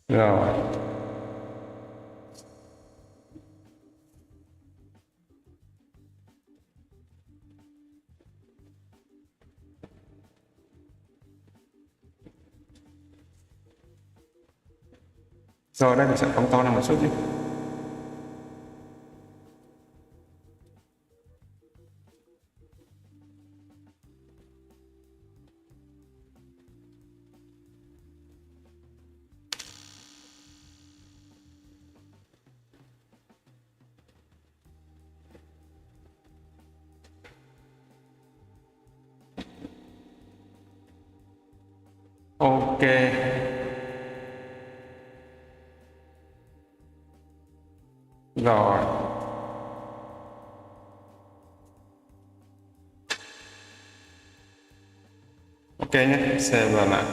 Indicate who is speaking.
Speaker 1: Rồi. Rồi đây mình sẽ phóng to ra một chút đi. Ok. Rồi. Ok nhé, save vào mạng.